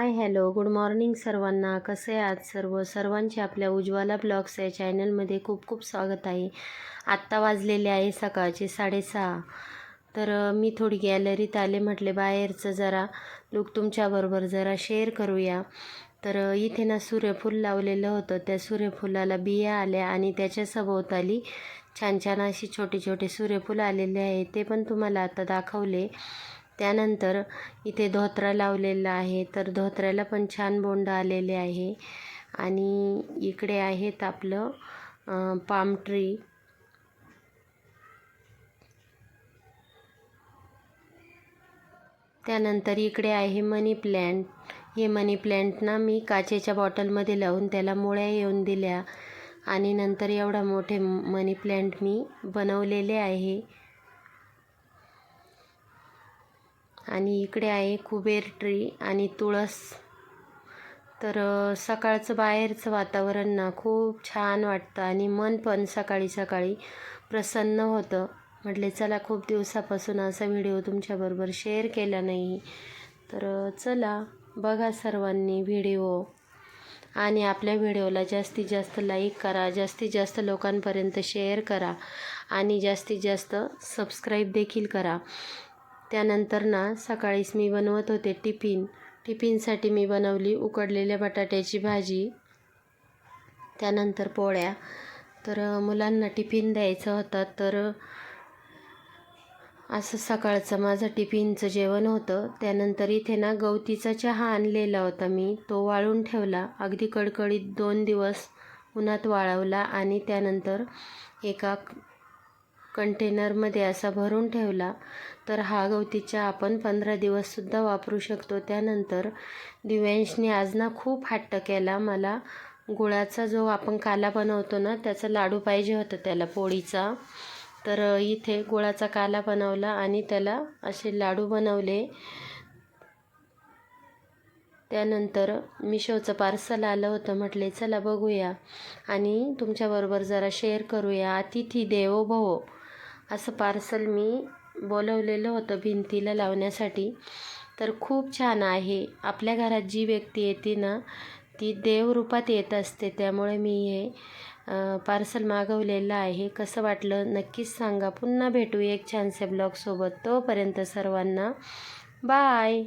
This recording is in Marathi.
हाय हॅलो गुड मॉर्निंग सर्वांना. कसे आहात सर्वांचे आपल्या उज्ज्वला ब्लॉग्स या चॅनलमध्ये खूप खूप स्वागत आहे. आत्ता वाजलेले आहे सकाळचे 6:30. तर मी थोडी गॅलरीत आले, म्हटले बाहेरचं जरा लुक तुमच्याबरोबर जरा शेअर करूया. तर इथे ना सूर्यफूल लावलेलं होतं, त्या सूर्यफुलाला बिया आल्या आणि त्याच्या सभोवताली छान छान अशी छोटे छोटे सूर्यफूल आलेले आहे, ते पण तुम्हाला आता दाखवले. त्यानंतर इथे धोत्रा लावलेला आहे, तर धोत्र्याला पण छान बोंड आलेले आहे. आणि इकडे आहेत आपलं पाम ट्री. त्यानंतर इकडे आहे मनी प्लॅन्ट. हे मनी प्लॅन्ट ना मी काचेच्या बॉटलमध्ये लावून त्याला मुळ्या येऊन दिल्या आणि नंतर एवढा मोठे मनी प्लॅन्ट मी बनवलेले आहे. आणि इकडे आहे कुबेर ट्री आणि तुळस. तर सकाळचं बाहेरचं वातावरण ना खूप छान वाटतं आणि मन पण सकाळी सकाळी प्रसन्न होतं. म्हटले चला, खूप दिवसापासून असा व्हिडिओ तुमच्याबरोबर शेअर केला नाही, तर चला बघा सर्वांनी व्हिडिओ. आणि आपल्या व्हिडिओला जास्तीत जास्त लाईक करा, जास्तीत जास्त लोकांपर्यंत शेअर करा आणि जास्तीत जास्त सबस्क्राईब देखील करा. त्यानंतर ना सकाळीच मी बनवत होते टिफिनसाठी मी बनवली उकडलेल्या बटाट्याची भाजी, त्यानंतर पोळ्या. तर मुलांना टिफिन द्यायचा होता, तर असं सकाळचं माझं टिफिनचं जेवण होतं. त्यानंतर इथे ना गवतीचा चहा आणलेला होता मी, तो वाळून ठेवला अगदी कडकडीत 2 दिवस उन्हात वाळवला आणि त्यानंतर एका कंटेनरमध्ये असा भरून ठेवला. तर हा गवती चहा आपण 15 दिवससुद्धा वापरू शकतो. त्यानंतर दिव्यांशने आज ना खूप हट्ट केला, मला गुळाचा जो आपण काला बनवतो ना त्याचा लाडू पाहिजे होता त्याला, पोळीचा. तर इथे गुळाचा काला बनवला आणि त्याला असे लाडू बनवले. त्यानंतर मिशोचं पार्सल आलं होतं, म्हटले चला बघूया आणि तुमच्याबरोबर जरा शेअर करूया. अतिथी देवो भव असं पार्सल मी बोलवलेलं होतं भिंतीला लावण्यासाठी. तर खूप छान आहे. आपल्या घरात जी व्यक्ती येते ना ती देवरूपात येत असते, त्यामुळे मी हे पार्सल मागवलेलं आहे. कसं वाटलं नक्कीच सांगा. पुन्हा भेटू एक छानशा ब्लॉगसोबत. तोपर्यंत सर्वांना बाय.